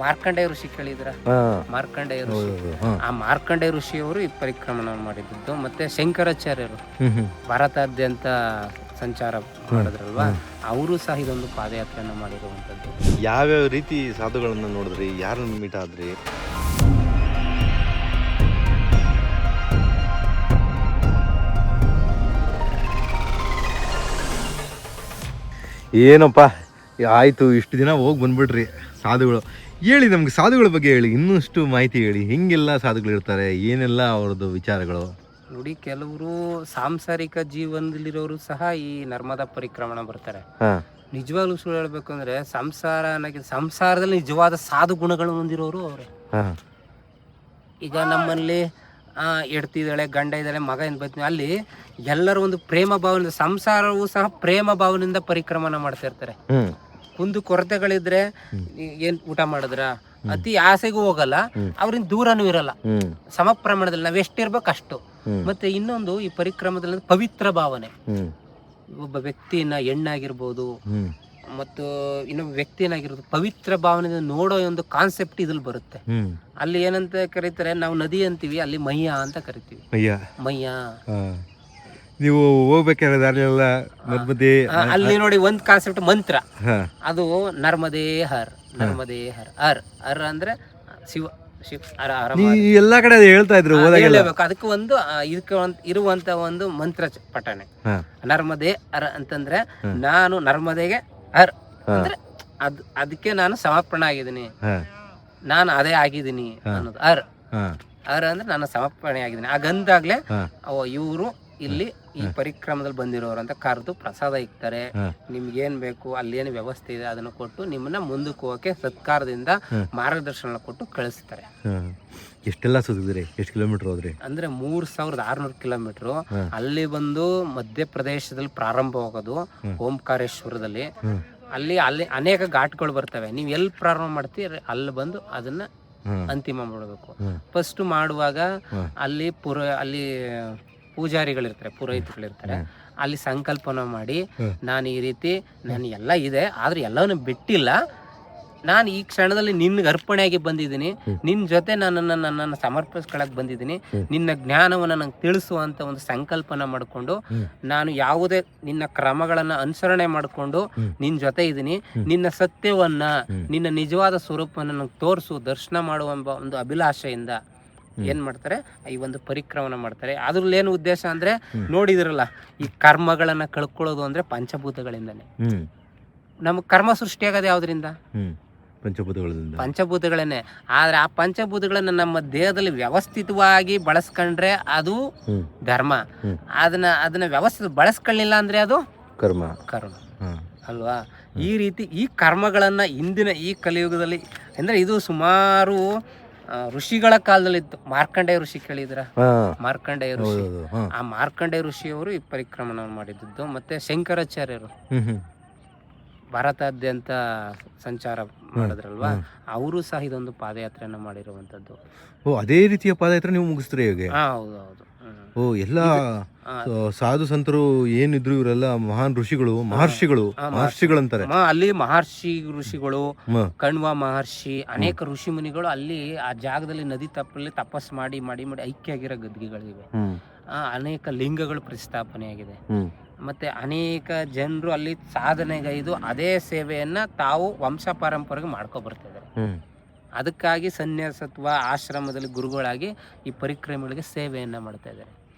ಮಾರ್ಕಂಡೇಯ ಋಷಿ ಕೇಳಿದ್ರ? ಮಾರ್ಕಂಡೇಯ ಋಷಿ, ಆ ಮಾರ್ಕಂಡೇಯ ಋಷಿಯವರು ಈ ಪರಿಕ್ರಮಣ ಮಾಡಿದ್ದು. ಮತ್ತೆ ಶಂಕರಾಚಾರ್ಯರು ಭಾರತಾದ್ಯಂತ ಸಂಚಾರ ಮಾಡಿದ್ರಲ್ವಾ, ಅವರು ಸಹ ಇದೊಂದು ಪಾದಯಾತ್ರೆಯನ್ನು ಮಾಡಿರುವಂಥದ್ದು. ಯಾವ್ಯಾವ ರೀತಿ ಸಾಧುಗಳನ್ನ ನೋಡಿದ್ರಿ, ಯಾರನ್ನ ಮೀಟ್ ಆದ್ರಿ? ಏನಪ್ಪ ಆಯ್ತು, ಇಷ್ಟು ದಿನ ಹೋಗಿ ಬಂದ್ಬಿಟ್ರಿ ಸಾಧುಗಳು. ಹೇಳಿ ನಮ್ಗೆ ಸಾಧುಗಳ ಬಗ್ಗೆ ಹೇಳಿ, ಇನ್ನಷ್ಟು ಮಾಹಿತಿ ಹೇಳಿ. ಹೆಂಗೆಲ್ಲ ಸಾಧುಗಳು ಇರ್ತಾರೆ, ಏನೆಲ್ಲ ಅವ್ರದ್ದು ವಿಚಾರಗಳು? ನೋಡಿ, ಕೆಲವರು ಸಾಂಸಾರಿಕ ಜೀವನದಲ್ಲಿರೋರು ಸಹ ಈ ನರ್ಮದಾ ಪರಿಕ್ರಮಣ ಬರ್ತಾರೆ. ನಿಜವಾಗ್ಲೂ ಸುಳ್ಳು ಹೇಳ್ಬೇಕು ಅಂದ್ರೆ ಸಂಸಾರದಲ್ಲಿ ನಿಜವಾದ ಸಾಧು ಗುಣಗಳು ಹೊಂದಿರೋರು ಅವರೇ. ಈಗ ನಮ್ಮಲ್ಲಿ ಎಡ್ತಿದ್ದಾಳೆ, ಗಂಡ ಇದ್ದಾಳೆ, ಮಗ ಏನ್ ಬರ್ತೀನಿ, ಅಲ್ಲಿ ಎಲ್ಲರೂ ಒಂದು ಪ್ರೇಮ ಭಾವನೆಯಿಂದ, ಸಂಸಾರವೂ ಸಹ ಪ್ರೇಮ ಭಾವನೆಯಿಂದ ಪರಿಕ್ರಮಣ ಮಾಡ್ತಾ ಇರ್ತಾರೆ. ಕುಂದು ಕೊರತೆಗಳಿದ್ರೆ ಏನ್ ಊಟ ಮಾಡಿದ್ರ, ಅತಿ ಆಸೆಗೂ ಹೋಗಲ್ಲ, ಅವ್ರಿಂದ ದೂರನೂ ಇರಲ್ಲ, ಸಮ ಪ್ರಮಾಣದಲ್ಲಿ ನಾವ್ ಎಷ್ಟಿರ್ಬೇಕು ಅಷ್ಟು. ಮತ್ತೆ ಇನ್ನೊಂದು, ಈ ಪರಿಕ್ರಮದಲ್ಲಿ ಪವಿತ್ರ ಭಾವನೆ. ಒಬ್ಬ ವ್ಯಕ್ತಿಯನ್ನ, ಹೆಣ್ಣಾಗಿರ್ಬೋದು ಮತ್ತು ಇನ್ನೊಬ್ಬ ವ್ಯಕ್ತಿಯನ್ನಾಗಿರ್ಬೋದು, ಪವಿತ್ರ ಭಾವನೆಯಿಂದ ನೋಡೋ ಒಂದು ಕಾನ್ಸೆಪ್ಟ್ ಇದ್ರಲ್ಲಿ ಬರುತ್ತೆ. ಅಲ್ಲಿ ಏನಂತ ಕರೀತಾರೆ, ನಾವು ನದಿ ಅಂತೀವಿ, ಅಲ್ಲಿ ಮಯ್ಯ ಅಂತ ಕರಿತೀವಿ. ಮಯ್ಯ ನೀವು ಹೋಗ್ಬೇಕಾದ್ರೆ ದಾರಿಯೆಲ್ಲ ನರ್ಮದೆ, ಅಲ್ಲಿ ನೋಡಿ ಒಂದು ಕಾನ್ಸೆಪ್ಟ್ ಮಂತ್ರ, ಅದು ನರ್ಮದೇ ಹರ್, ನರ್ಮದೇ ಹರ್. ಹರ್ ಅಂದ್ರೆ ಶಿವ, ಎಲ್ಲಾ ಕಡೆ ಹೇಳ್ತಾ ಇದ್ರು, ಹೇಳಬೇಕು. ಅದಕ್ಕೆ ಒಂದು ಇರುವಂತ ಒಂದು ಮಂತ್ರ ಪಠನೆ, ನರ್ಮದೆ ಹರ್ ಅಂತಂದ್ರೆ, ನಾನು ನರ್ಮದೆಗೆ ಹರ್ ಅಂದ್ರೆ ಅದಕ್ಕೆ ನಾನು ಸಮರ್ಪಣೆ ಆಗಿದ್ದೀನಿ, ನಾನು ಅದೇ ಆಗಿದ್ದೀನಿ ಅನ್ನೋದು. ಹರ್ ಅಂದ್ರೆ ನಾನು ಸಮರ್ಪಣೆ ಆಗಿದ್ದೀನಿ. ಹಾಗಂದಾಗ್ಲೇ ಇವರು ಇಲ್ಲಿ ಈ ಪರಿಕ್ರಮದಲ್ಲಿ ಬಂದಿರೋರು ಅಂತ ಕರೆದು ಪ್ರಸಾದ ಇಕ್ತಾರೆ. ನಿಮ್ಗೆ ಏನ್ ಬೇಕು, ಅಲ್ಲಿ ಏನು ವ್ಯವಸ್ಥೆ ಇದೆ ಅದನ್ನು ಕೊಟ್ಟು ನಿಮ್ಮನ್ನ ಮುಂದಕ್ಕೆ ಹೋಗಕ್ಕೆ ಸತ್ಕಾರದಿಂದ ಮಾರ್ಗದರ್ಶನ ಕೊಟ್ಟು ಕಳಿಸ್ತಾರೆ. ಎಷ್ಟೆಲ್ಲ ಸುತ್ತಿದ್ರಿ, ಎಷ್ಟು ಕಿಲೋಮೀಟರ್ ಹೋದ್ರಿ? ಅಂದ್ರೆ 3600 ಕಿಲೋಮೀಟರ್. ಅಲ್ಲಿ ಬಂದು ಮಧ್ಯಪ್ರದೇಶದಲ್ಲಿ ಪ್ರಾರಂಭವಾಗೋದು, ಓಂಕಾರೇಶ್ವರದಲ್ಲಿ. ಅಲ್ಲಿ ಅನೇಕ ಘಾಟ್ಗಳು ಬರ್ತವೆ. ನೀವು ಎಲ್ಲಿ ಪ್ರಾರಂಭ ಮಾಡ್ತೀರಿ ಅಲ್ಲಿ ಬಂದು ಅದನ್ನ ಅಂತಿಮ ಮಾಡಬೇಕು. ಫಸ್ಟ್ ಮಾಡುವಾಗ ಅಲ್ಲಿ ಪೂಜಾರಿಗಳಿರ್ತಾರೆ, ಪುರೋಹಿತಗಳಿರ್ತಾರೆ. ಅಲ್ಲಿ ಸಂಕಲ್ಪನ ಮಾಡಿ, ನಾನು ಈ ರೀತಿ, ನಾನು ಎಲ್ಲ ಇದೆ ಆದ್ರೆ ಎಲ್ಲವನ್ನೂ ಬಿಟ್ಟಿಲ್ಲ, ನಾನು ಈ ಕ್ಷಣದಲ್ಲಿ ನಿನ್ಗೆ ಅರ್ಪಣೆಯಾಗಿ ಬಂದಿದ್ದೀನಿ, ನಿನ್ನ ಜೊತೆ ನನ್ನನ್ನು ಸಮರ್ಪಿಸ್ಕೊಳಕ್ ಬಂದಿದ್ದೀನಿ, ನಿನ್ನ ಜ್ಞಾನವನ್ನು ನಂಗೆ ತಿಳಿಸುವಂತ ಒಂದು ಸಂಕಲ್ಪನ ಮಾಡಿಕೊಂಡು, ನಾನು ಯಾವುದೇ ನಿನ್ನ ಕ್ರಮಗಳನ್ನ ಅನುಸರಣೆ ಮಾಡಿಕೊಂಡು ನಿನ್ನ ಜೊತೆ ಇದ್ದೀನಿ, ನಿನ್ನ ಸತ್ಯವನ್ನ, ನಿನ್ನ ನಿಜವಾದ ಸ್ವರೂಪವನ್ನು ನಂಗೆ ತೋರಿಸು, ದರ್ಶನ ಮಾಡುವಂಬ ಒಂದು ಅಭಿಲಾಷೆಯಿಂದ ಏನ್ ಮಾಡ್ತಾರೆ, ಈ ಒಂದು ಪರಿಕ್ರಮಣ ಮಾಡ್ತಾರೆ. ಅದ್ರಲ್ಲಿ ಏನು ಉದ್ದೇಶ ಅಂದ್ರೆ, ನೋಡಿದಿರಲ್ಲ, ಈ ಕರ್ಮಗಳನ್ನ ಕಳ್ಕೊಳ್ಳೋದು ಅಂದ್ರೆ ಪಂಚಭೂತಗಳಿಂದಾನೆ. ನಮ್ಗೆ ಕರ್ಮ ಸೃಷ್ಟಿಯಾಗೋದು ಯಾವ್ದ್ರಿಂದ? ಪಂಚಭೂತಗಳನ್ನೇ. ಆದ್ರೆ ಆ ಪಂಚಭೂತಗಳನ್ನ ನಮ್ಮ ದೇಹದಲ್ಲಿ ವ್ಯವಸ್ಥಿತವಾಗಿ ಬಳಸ್ಕೊಂಡ್ರೆ ಅದು ಧರ್ಮ. ಅದನ್ನ ವ್ಯವಸ್ಥಿತ ಬಳಸ್ಕೊಳ್ಳಿಲ್ಲ ಅಂದ್ರೆ ಅದು ಕರ್ಮ ಅಲ್ವಾ? ಈ ರೀತಿ ಈ ಕರ್ಮಗಳನ್ನ ಇಂದಿನ ಈ ಕಲಿಯುಗದಲ್ಲಿ, ಅಂದ್ರೆ ಇದು ಸುಮಾರು ಋಷಿಗಳ ಕಾಲದಲ್ಲಿ ಇತ್ತು. ಮಾರ್ಕಂಡೇಯ ಋಷಿ ಕೇಳಿದ್ರ? ಮಾರ್ಕಂಡೇಯ ಋಷಿ, ಆ ಮಾರ್ಕಂಡೇಯ ಋಷಿಯವರು ಈ ಪರಿಕ್ರಮಣ ಮಾಡಿದ್ದು. ಮತ್ತೆ ಶಂಕರಾಚಾರ್ಯರು ಭಾರತಾದ್ಯಂತ ಸಂಚಾರ ಮಾಡಿದ್ರಲ್ವಾ, ಅವರು ಸಹ ಇದೊಂದು ಪಾದಯಾತ್ರೆಯನ್ನ ಮಾಡಿರುವಂತದ್ದು. ಅದೇ ರೀತಿಯ ಪಾದಯಾತ್ರೆ ನೀವು ಮುಗಿಸ್ತೀರಿ ಹೇಗೆ? ಹೌದು. ಎಲ್ಲ ಸಾಧು ಸಂತರು ಏನಿದ್ರು ಇವರೆಲ್ಲ ಮಹಾನ್ ಋಷಿಗಳು, ಮಹರ್ಷಿಗಳಂತಾರೆ. ಅಲ್ಲಿ ಮಹರ್ಷಿ ಋಷಿಗಳು, ಕಣ್ವ ಮಹರ್ಷಿ, ಅನೇಕ ಋಷಿ ಮುನಿಗಳು ಅಲ್ಲಿ ಆ ಜಾಗದಲ್ಲಿ ನದಿ ತಪ್ಪಲ್ಲಿ ತಪಸ್ ಮಾಡಿ ಮಾಡಿ ಮಾಡಿ ಐಕ್ಯ ಆಗಿರೋ ಗದ್ಗೆಗಳಿವೆ. ಅನೇಕ ಲಿಂಗಗಳು ಪ್ರತಿಷ್ಠಾಪನೆಯಾಗಿದೆ. ಮತ್ತೆ ಅನೇಕ ಜನರು ಅಲ್ಲಿ ಸಾಧನೆಗೈದು ಅದೇ ಸೇವೆಯನ್ನ ತಾವು ವಂಶ ಪಾರಂಪರೆಗೆ ಮಾಡ್ಕೊ ಬರ್ತಿದ್ದಾರೆ. ಅದಕ್ಕಾಗಿ ಸನ್ಯಾಸತ್ವ ಆಶ್ರಮದಲ್ಲಿ ಗುರುಗಳಾಗಿ ಈ ಪರಿಕ್ರಮಗಳಿಗೆ ಸೇವೆಯನ್ನ ಮಾಡ್ತಾ ಇದ್ದಾರೆ.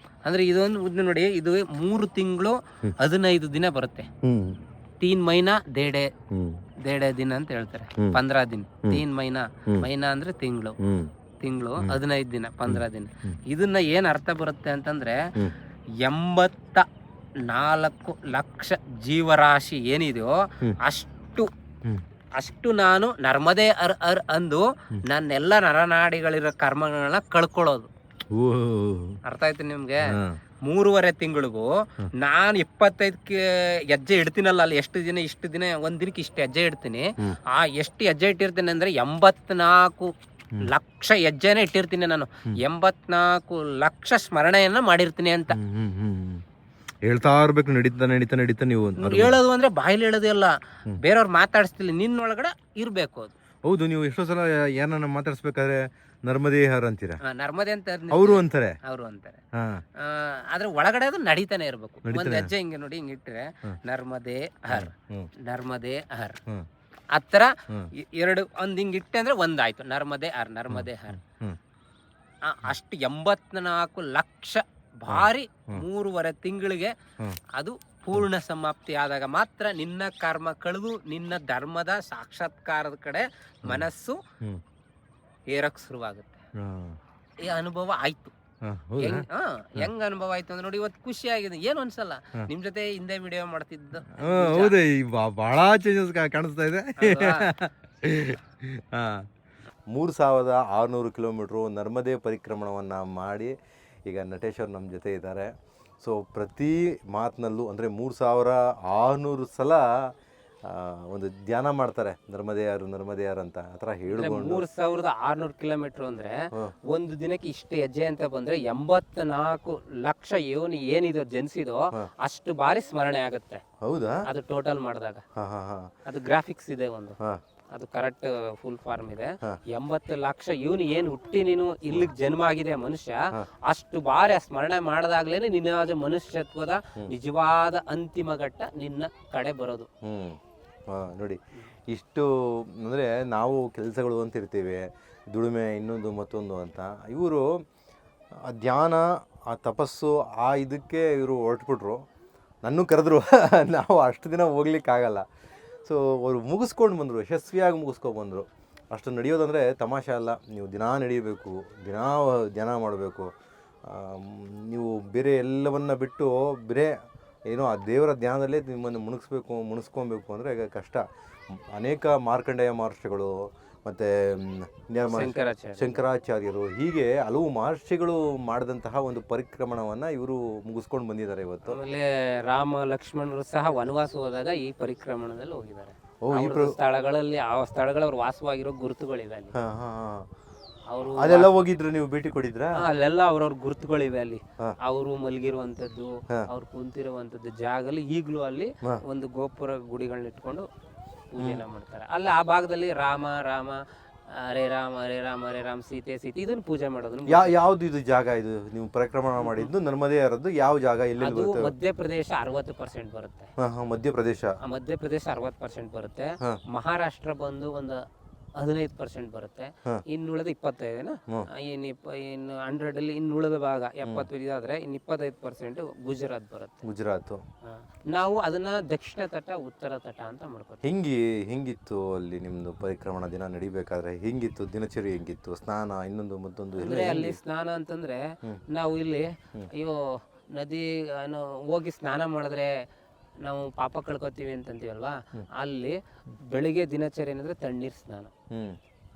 ಅಂದ್ರೆ ಇದೊಂದು ನೋಡಿ, ಇದು 3 ತಿಂಗಳು 15 ದಿನ ಬರುತ್ತೆ. 3 ಮಹಿನಾ ದೇಡೆ ದಿನ ಅಂತ ಹೇಳ್ತಾರೆ, 15 ದಿನ. 3 ಮಹಿನಾ ಅಂದ್ರೆ ತಿಂಗಳು 15 ದಿನ, 15 ದಿನ. ಇದನ್ನ ಏನ್ ಅರ್ಥ ಬರುತ್ತೆ ಅಂತಂದ್ರೆ, 84 ಲಕ್ಷ ಜೀವರಾಶಿ ಏನಿದೆಯೋ ಅಷ್ಟು ನಾನು ನರ್ಮದೇ ಅರ್ ಅಂದು ನನ್ನೆಲ್ಲ ನರನಾಡಿಗಳಿರೋ ಕರ್ಮಗಳನ್ನ ಕಳ್ಕೊಳ್ಳೋದು. ಅರ್ಥ ಆಯ್ತು ನಿಮ್ಗೆ? 3.5 ತಿಂಗಳಿಗೂ ನಾನು 25 ಹೆಜ್ಜೆ ಇಡ್ತೀನಲ್ಲ, ಅಲ್ಲಿ ಎಷ್ಟು ದಿನ ಇಷ್ಟು ದಿನ, ಒಂದ್ ದಿನಕ್ಕೆ ಇಷ್ಟು ಹೆಜ್ಜೆ ಇಡ್ತೀನಿ. ಆ ಎಷ್ಟು ಹೆಜ್ಜೆ ಇಟ್ಟಿರ್ತೀನಿ ಅಂದ್ರೆ 84 ಲಕ್ಷ ಹೆಜ್ಜೆನೇ ಇಟ್ಟಿರ್ತೀನಿ ನಾನು. 84 ಲಕ್ಷ ಸ್ಮರಣೆಯನ್ನ ಮಾಡಿರ್ತೀನಿ ಅಂತ ಹೇಳ್ತಾ ಇರ್ಬೇಕು. ನಡೀತಾ ನೀವು ಹೇಳೋದು ಅಂದ್ರೆ ಬಾಯಿಲಿ ಹೇಳೋದೇ ಅಲ್ಲ, ಬೇರೆಯವ್ರು ಮಾತಾಡಿಸ್ತಿಲ್ಲ, ನಿನ್ನೊಳಗಡೆ ಇರ್ಬೇಕು ಅದು. ಹೌದು, ನೀವು ಎಷ್ಟೋ ಸಲ ಯಾರನ್ನ ಮಾತಾಡ್ಸ್ಬೇಕಾದ್ರೆ ನರ್ಮದೇ ಹರ್ ಅಂತೀರಾ, ನರ್ಮದೆ ಅಂತ ಅವರು ಅಂತಾರೆ. ಅವರು ಅಂತಾರೆ. ಹಾ, ಆದ್ರೆ ಒಳಗಡೆ ಅದು ನಡೀತಾನೆ ಇರ್ಬೇಕು. ಒಂದ್ ನಡೀತಾನೆ. ಹೆಜ್ಜೆ ಹಿಂಗೆ ನೋಡಿ ಹಿಂಗೆ ಇಟ್ಟರೆ ನರ್ಮದೆ ಹರ್, ಹ್ಮ್, ನರ್ಮದೆ ಹರ್, ಹ್ಮ್, ಆತರ ಹ್ಮ್, ಎರಡು ಒಂದ್ ಹಿಂಗ್ ಇಟ್ಟೆ ಅಂದ್ರೆ ಒಂದಾಯ್ತು, ನರ್ಮದೆ ಹರ್, ನರ್ಮದೆ ಹರ್. ಹ್ಮ್, ಅಷ್ಟು 84 ಲಕ್ಷ ಬಾರಿ ಹ್ಮ್. 3.5 ತಿಂಗಳಿಗೆ ಹ್ಮ್. ಅದು ಪೂರ್ಣ ಸಮಾಪ್ತಿ ಆದಾಗ ಮಾತ್ರ ನಿನ್ನ ಕರ್ಮ ಕಳೆದು ನಿನ್ನ ಧರ್ಮದ ಸಾಕ್ಷಾತ್ಕಾರದ ಕಡೆ ಮನಸ್ಸು ಹ್ಮ್. ಏರಕ್ ಶುರುವಾಗುತ್ತೆ. ಹಾ, ಈ ಅನುಭವ ಆಯ್ತು. ಹಾ, ಹೌದಾ? ಹೆಂಗ್ ಅನುಭವ ಆಯ್ತು ಅಂದ್ರೆ ನೋಡಿ, ಇವತ್ತು ಖುಷಿ ಆಗಿದೆ. ಏನು ಅನ್ಸಲ್ಲ. ಹಾ. ನಿಮ್ ಜೊತೆ ಹಿಂದೆ ವಿಡಿಯೋ ಮಾಡ್ತಿದ್ದು ಹಾ, ಹೌದೇ, ಬಹಳ ಚೇಂಜಸ್ ಕಾಣಿಸ್ತಾ ಇದೆ. ಅಲ್ವಾ? ಹಾ, 3600 ಕಿಲೋಮೀಟ್ರು ನರ್ಮದೇ ಪರಿಕ್ರಮಣವನ್ನು ಮಾಡಿ ಈಗ ನಟೇಶ್ ಅವ್ರು ನಮ್ಮ ಜೊತೆ ಇದ್ದಾರೆ. ಸೊ ಪ್ರತಿ ಮಾತಿನಲ್ಲೂ ಅಂದರೆ 3600 ಸಲ ಒಂದು ಧ್ಯಾನ ಮಾಡ್ತಾರೆ, ನರ್ಮದೇ ಯಾರು ನರ್ಮದೇ ಯಾರು ಅಂತ ಆ ಥರ ಹೇಳ್ಕೊಂಡು. 3600 ಕಿಲೋಮೀಟರ್ ಅಂದ್ರೆ ಒಂದು ದಿನಕ್ಕೆ ಇಷ್ಟು ಹೆಜ್ಜೆ ಅಂತ ಬಂದ್ರೆ 84 ಲಕ್ಷ ಏನಿದೆ ಜನಿಸಿದೋ ಅಷ್ಟು ಬಾರಿ ಸ್ಮರಣೆ ಆಗುತ್ತೆ. ಹೌದಾ? ಅದು ಟೋಟಲ್ ಮಾಡಿದಾಗ. ಹಾಂ ಹಾಂ ಹಾಂ, ಅದು ಗ್ರಾಫಿಕ್ಸ್ ಇದೆ ಒಂದು, ಹಾಂ, ಅದು ಕರೆಕ್ಟ್ ಫುಲ್ ಫಾರ್ಮ್ ಇದೆ. 80 ಲಕ್ಷ ಏನ್ ಹುಟ್ಟಿ ನೀನು ಇಲ್ಲಿಗೆ ಜನ್ಮ ಆಗಿದೆ ಮನುಷ್ಯ, ಅಷ್ಟು ಬಾರಿ ಆ ಸ್ಮರಣೆ ಮಾಡಿದಾಗ್ಲೇನೆ ನಿನ್ನ ಮನುಷ್ಯತ್ವದ ನಿಜವಾದ ಅಂತಿಮ ಘಟ್ಟ ನಿನ್ನ ಕಡೆ ಬರೋದು. ನೋಡಿ ಇಷ್ಟು ಅಂದರೆ ನಾವು ಕೆಲಸಗಳು ಅಂತಿರ್ತೀವಿ, ದುಡಿಮೆ ಇನ್ನೊಂದು ಮತ್ತೊಂದು ಅಂತ. ಇವರು ಆ ಧ್ಯಾನ, ಆ ತಪಸ್ಸು, ಆ ಇದಕ್ಕೆ ಇವರು ಹೊರಟ್ಬಿಟ್ರು. ನನ್ನೂ ಕರೆದ್ರು, ನಾವು ಅಷ್ಟು ದಿನ ಹೋಗ್ಲಿಕ್ಕಾಗಲ್ಲ. ಸೊ ಅವರು ಮುಗಿಸ್ಕೊಂಡು ಬಂದರು, ಯಶಸ್ವಿಯಾಗಿ ಮುಗಿಸ್ಕೊಂಡ್ಬಂದರು. ಅಷ್ಟು ನಡೆಯೋದಂದರೆ ತಮಾಷೆ ಅಲ್ಲ. ನೀವು ದಿನ ನಡೀಬೇಕು, ದಿನ ಧ್ಯಾನ ಮಾಡಬೇಕು. ನೀವು ಬೇರೆ ಎಲ್ಲವನ್ನ ಬಿಟ್ಟು ಬೇರೆ ಏನೋ ಆ ದೇವರ ಧ್ಯಾನದಲ್ಲೇ ನಿಮ್ಮನ್ನು ಮುಣಿಸ್ಕೊಬೇಕು ಅಂದರೆ ಈಗ ಕಷ್ಟ. ಅನೇಕ ಮಾರ್ಕಂಡೇಯ ಮಹರ್ಷಿಗಳು ಮತ್ತು ಶಂಕರಾಚಾರ್ಯರು, ಹೀಗೆ ಹಲವು ಮಹರ್ಷಿಗಳು ಮಾಡಿದಂತಹ ಒಂದು ಪರಿಕ್ರಮಣವನ್ನು ಇವರು ಮುಗಿಸ್ಕೊಂಡು ಬಂದಿದ್ದಾರೆ ಇವತ್ತು. ಆಮೇಲೆ ರಾಮ ಲಕ್ಷ್ಮಣರು ಸಹ ವನವಾಸ ಹೋದಾಗ ಈ ಪರಿಕ್ರಮಣದಲ್ಲಿ ಹೋಗಿದ್ದಾರೆ. ಸ್ಥಳಗಳಲ್ಲಿ ಆ ಸ್ಥಳಗಳ ಅವ್ರು ವಾಸವಾಗಿರೋ ಗುರುತುಗಳಿವೆ ಅಲ್ಲಿ. ಅವರು ಅಲ್ಲೆಲ್ಲ ಹೋಗಿದ್ರು, ನೀವು ಭೇಟಿ ಕೊಟ್ಟಿದ್ರ? ಅಲ್ಲೆಲ್ಲ ಅವ್ರವ್ರ ಗುರುತುಗಳಿವೆ ಅಲ್ಲಿ. ಅವರು ಮಲಗಿರುವಂತದ್ದು, ಅವ್ರು ಕುಂತಿರುವಂತದ್ದು ಜಾಗದಲ್ಲಿ ಈಗಲೂ ಅಲ್ಲಿ ಒಂದು ಗೋಪುರ ಗುಡಿಗಳನ್ನ ಇಟ್ಕೊಂಡು ಪೂಜೆನ ಮಾಡ್ತಾರೆ. ಅಲ್ಲಿ ಆ ಭಾಗದಲ್ಲಿ ರಾಮ ರಾಮ ಹರೇ ರಾಮ ಹರೇ ರಾಮ ಹರೇ ರಾಮ ಸೀತೆ ಸೀತೆ ಇದನ್ನ ಪೂಜೆ ಮಾಡೋದು. ಯಾವ್ದು ಇದು ಜಾಗ? ಇದು ನೀವು ಪರಿಕ್ರಮಣ ಮಾಡಿದ್ದು ನರ್ಮದೇ ಯಾರದ್ದು ಯಾವ ಜಾಗ? ಎಲ್ಲಿ? ಅದು ಮಧ್ಯಪ್ರದೇಶ 60% ಬರುತ್ತೆ. ಮಧ್ಯಪ್ರದೇಶ 60% ಬರುತ್ತೆ. ಮಹಾರಾಷ್ಟ್ರ ಬಂದು ಒಂದು 15% ಬರುತ್ತೆ. ಇನ್ನುಳಿದ 25 ಇನ್ನು 100 ಅಲ್ಲಿ ಇನ್ನುಳಿದ ಭಾಗ 75 ಆದ್ರೆ ಇನ್ನು 25% ಗುಜರಾತ್ ಬರುತ್ತೆ. ಗುಜರಾತ್. ನಾವು ಅದನ್ನ ದಕ್ಷಿಣ ತಟ ಉತ್ತರ ತಟ ಅಂತ ಮಾಡ್ಕೊತೀವಿ. ಹೆಂಗಿತ್ತು ಅಲ್ಲಿ ನಿಮ್ದು ಪರಿಕ್ರಮಣ ದಿನ ನಡಿಬೇಕಾದ್ರೆ? ಹೆಂಗಿತ್ತು ದಿನಚರಿ? ಹೆಂಗಿತ್ತು ಸ್ನಾನ ಇನ್ನೊಂದು ಮತ್ತೊಂದು? ಅಂದ್ರೆ ಅಲ್ಲಿ ಸ್ನಾನ ಅಂತಂದ್ರೆ ನಾವು ಇಲ್ಲಿ ಅಯ್ಯೋ ನದಿ ಹೋಗಿ ಸ್ನಾನ ಮಾಡಿದ್ರೆ ನಾವು ಪಾಪ ಕಳ್ಕೊತೀವಿ ಅಂತಂತೀವಲ್ವಾ, ಅಲ್ಲಿ ಬೆಳಿಗ್ಗೆ ದಿನಚರಿ ಏನಂದ್ರೆ ತಣ್ಣೀರ್ ಸ್ನಾನ.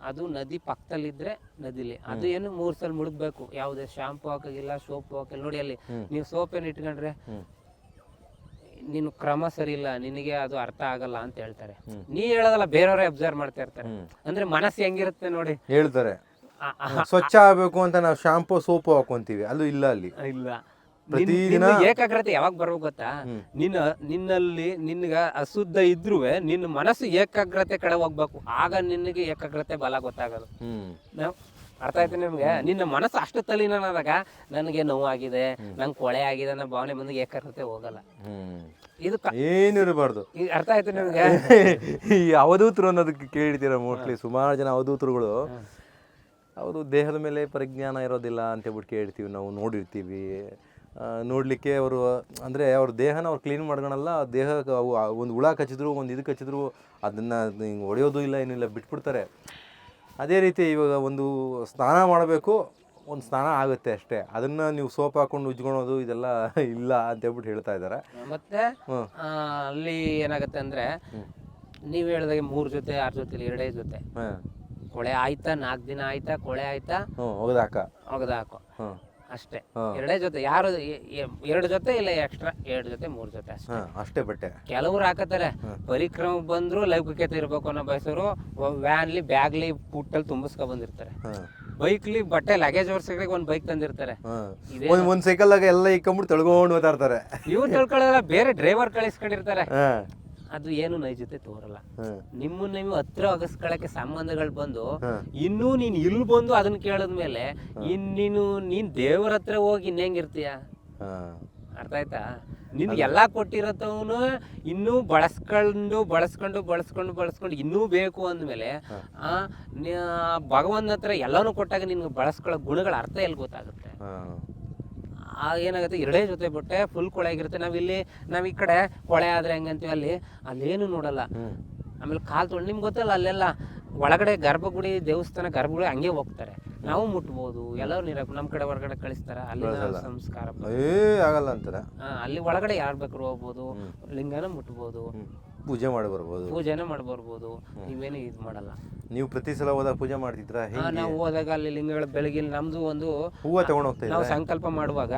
ಅದು ನದಿ ಪಕ್ಕದಲ್ಲಿದ್ರೆ ನದಿಲಿ ಅದು ಏನು 3 ಸಲ ಮುಳುಗ್ಬೇಕು. ಯಾವುದೇ ಶಾಂಪು ಹಾಕಿಲ್ಲ, ಸೋಪು ಹಾಕಿಲ್ಲ. ನೋಡಿ ಅಲ್ಲಿ ನೀವು ಸೋಪ್ ಏನು ಇಟ್ಕೊಂಡ್ರೆ ನೀನು ಕ್ರಮ ಸರಿ ಇಲ್ಲ, ನಿನಗೆ ಅದು ಅರ್ಥ ಆಗಲ್ಲ ಅಂತ ಹೇಳ್ತಾರೆ. ನೀ ಹೇಳೋದಲ್ಲ, ಬೇರೆಯವರೇ ಅಬ್ಸರ್ವ್ ಮಾಡ್ತಾ ಇರ್ತಾರೆ. ಅಂದ್ರೆ ಮನಸ್ಸು ಹೆಂಗಿರುತ್ತೆ ನೋಡಿ ಹೇಳ್ತಾರೆ. ಸ್ವಚ್ಛ ಆಗ್ಬೇಕು ಅಂತ ನಾವು ಶಾಂಪು ಸೋಪು ಹಾಕೊಂತೀವಿ, ಅದು ಇಲ್ಲ ಅಲ್ಲಿ. ಇಲ್ಲ, ಪ್ರತಿದಿನ ಏಕಾಗ್ರತೆ ಯಾವಾಗ ಬರ್ಬೇಕು ಗೊತ್ತಾ? ನಿನ್ನಲ್ಲಿ ನಿನ್ಗ ಅಶುದ್ಧ ಇದ್ರೂ ನಿನ್ನ ಮನಸ್ಸು ಏಕಾಗ್ರತೆ ಕಡೆ ಹೋಗ್ಬೇಕು. ಆಗ ನಿನಗೆ ಏಕಾಗ್ರತೆ ಬಲ ಗೊತ್ತಾಗದು. ಅರ್ಥ ಆಯ್ತು ನಿಮ್ಗೆ? ನಿನ್ನ ಮನಸ್ಸು ಅಷ್ಟು ತಲೀನಾದಾಗ ನನಗೆ ನೋವಾಗಿದೆ, ನಂಗೆ ಕೊಳೆ ಆಗಿದೆ ಅನ್ನೋ ಭಾವನೆ ಬಂದು ಏಕಾಗ್ರತೆ ಹೋಗಲ್ಲ. ಇದು ಏನಿರಬಾರ್ದು. ಅರ್ಥ ಆಯ್ತು ನಿಮ್ಗೆ? ಈ ಅವಧೂತರು ಅನ್ನೋದಕ್ಕೆ ಕೇಳಿರ್ತೀರ ಮೋಸ್ಟ್ಲಿ. ಸುಮಾರು ಜನ ಅವಧೂತರುಗಳು ಅವರು ದೇಹದ ಮೇಲೆ ಪರಿಜ್ಞಾನ ಇರೋದಿಲ್ಲ ಅಂತ ಹೇಳ್ಬಿಟ್ಟು ಕೇಳ್ತೀವಿ, ನಾವು ನೋಡಿರ್ತೀವಿ. ನೋಡಲಿಕ್ಕೆ ಅವರು ಅಂದರೆ ಅವ್ರ ದೇಹನ ಅವ್ರು ಕ್ಲೀನ್ ಮಾಡ್ಕೊಳಲ್ಲ. ದೇಹಕ್ಕೆ ಅವು ಒಂದು ಹುಳ ಕಚ್ಚಿದ್ರು, ಒಂದು ಇದು ಕಚ್ಚಿದ್ರು ಅದನ್ನು ಹಿಂಗೆ ಹೊಡೆಯೋದು ಇಲ್ಲ, ಏನಿಲ್ಲ, ಬಿಟ್ಬಿಡ್ತಾರೆ. ಅದೇ ರೀತಿ ಇವಾಗ ಒಂದು ಸ್ನಾನ ಮಾಡಬೇಕು, ಒಂದು ಸ್ನಾನ ಆಗುತ್ತೆ ಅಷ್ಟೇ. ಅದನ್ನು ನೀವು ಸೋಪ್ ಹಾಕೊಂಡು ಉಜ್ಕೊಳೋದು ಇದೆಲ್ಲ ಇಲ್ಲ ಅಂತ ಹೇಳ್ಬಿಟ್ಟು ಹೇಳ್ತಾ ಇದ್ದಾರೆ. ಮತ್ತೆ ಅಲ್ಲಿ ಏನಾಗುತ್ತೆ ಅಂದರೆ ನೀವು ಹೇಳಿದಾಗೆ 3 ಜೊತೆ 6 ಜೊತೆ 2 ಜೊತೆ ಕೊಳೆ ಆಯ್ತಾ, 4 ದಿನ ಆಯ್ತಾ, ಕೊಳೆ ಆಯ್ತಾ, ಒಗದಾಕೋ ಅಷ್ಟೇ. 2 ಜೊತೆ. ಯಾರು 2 ಜೊತೆ ಇಲ್ಲ ಎಕ್ಸ್ಟ್ರಾ 2 ಜೊತೆ 3 ಜೊತೆ ಅಷ್ಟೇ ಬಟ್ಟೆ. ಕೆಲವ್ರು ಹಾಕತ್ತಾರೆ ಪರಿಕ್ರಮ ಬಂದ್ರು ಲೌಕಿಕತೆ ಇರ್ಬೇಕು ಅನ್ನೋ ಬಯಸೋರು ವ್ಯಾನ್ಲಿ ಬ್ಯಾಗ್ಲಿ ಪುಟ್ಟಲ್ಲಿ ತುಂಬಿಸ್ಕೊ ಬಂದಿರ್ತಾರೆ. ಬೈಕ್ಲಿ ಬಟ್ಟೆ ಲಗೇಜ್ ಓಡಿಸಕ್ಕೆ ಒಂದು ಬೈಕ್ ತಂದಿರ್ತಾರೆ. ಒಂದ್ ಸೈಕಲ್ ಎಲ್ಲ ಇಕ್ಕೊಂಡ್ಬಿಟ್ಟು ತೊಳ್ಕೊಂಡು ಓದಾಡ್ತಾರೆ. ಇವ್ರು ತೊಳ್ಕೊಳ್ಳೋಲ್ಲ, ಬೇರೆ ಡ್ರೈವರ್ ಕಳಿಸ್ಕೊಂಡಿರ್ತಾರೆ. ಅದು ಏನು ನೈಜತೆ ತೋರಲ್ಲ. ಹ್ಮ್. ನೀವು ಹತ್ರ ಅಗಸ್ಕೊಳಕ್ಕೆ ಸಂಬಂಧಗಳು ಬಂದು ಹ್ಮ್. ಇನ್ನೂ ನೀನ್ ಇಲ್ಲಿ ಬಂದು ಅದನ್ನ ಕೇಳದ್ಮೇಲೆ ನೀನ್ ದೇವ್ರ ಹತ್ರ ಹೋಗಿ ಇನ್ನೆಂಗಿರ್ತೀಯ? ಅರ್ಥ ಆಯ್ತಾ? ನಿನ್ಗೆ ಎಲ್ಲಾ ಕೊಟ್ಟಿರತ್ತವನು ಇನ್ನೂ ಬಳಸ್ಕೊಂಡು ಇನ್ನೂ ಬೇಕು ಅಂದ್ಮೇಲೆ ಭಗವಂತನ ಹತ್ರ ಎಲ್ಲಾನು ಕೊಟ್ಟಾಗ ನಿನ್ಗೆ ಬಳಸ್ಕೊಳ್ಳೋ ಗುಣಗಳ ಅರ್ಥ ಎಲ್ಲಿ ಗೊತ್ತಾಗುತ್ತೆ? ಏನಾಗುತ್ತೆ, ಎರಡೇ ಜೊತೆ ಬಟ್ಟೆ ಫುಲ್ ಕೊಳೆ ಆಗಿರುತ್ತೆ. ನಾವ್ ಈ ಕಡೆ ಕೊಳೆ ಆದ್ರೆ ಹೆಂಗಂತೀವಿ, ಅಲ್ಲೇನು ನೋಡಲ್ಲ. ಆಮೇಲೆ ಕಾಲ್ ತೊಗೊಂಡು ನಿಮ್ಗೆ ಗೊತ್ತಲ್ಲ, ಅಲ್ಲೆಲ್ಲ ಒಳಗಡೆ ಗರ್ಭಗುಡಿ ದೇವಸ್ಥಾನ ಗರ್ಭಗುಡಿ ಹಂಗೆ ಹೋಗ್ತಾರೆ. ನಾವು ಮುಟ್ಬೋದು, ಎಲ್ಲರೂ ನೀರಾಕ. ನಮ್ ಕಡೆ ಹೊರಗಡೆ ಕಳಿಸ್ತಾರ, ಅಲ್ಲಿ ಸಂಸ್ಕಾರ ಆಗಲ್ಲ ಅಂತಾರೆ. ಅಲ್ಲಿ ಒಳಗಡೆ ಯಾರು ಬೇಕಾದ್ರು ಹೋಗ್ಬೋದು, ಲಿಂಗನ ಮುಟ್ಬೋದು, ಪೂಜೆ ಮಾಡಿ ಬರ್ಬೋದು, ಪೂಜೆನ ಮಾಡಿ ಬರ್ಬೋದು. ನೀವೇನು ಇದು ಮಾಡಲ್ಲ. ನೀವು ಪ್ರತಿ ಸಲ ಹೋದಾಗ ಪೂಜೆ ಮಾಡ್ತಿದ್ರ? ನಾವು ಹೋದಾಗ ಅಲ್ಲಿ ಲಿಂಗಗಳ ಬೆಳಗ್ಗೆ ನಮ್ದು ಒಂದು ಹೂವ ತಗೊಂಡ್ ಹೋಗ್ತಾ ನಾವು ಸಂಕಲ್ಪ ಮಾಡುವಾಗ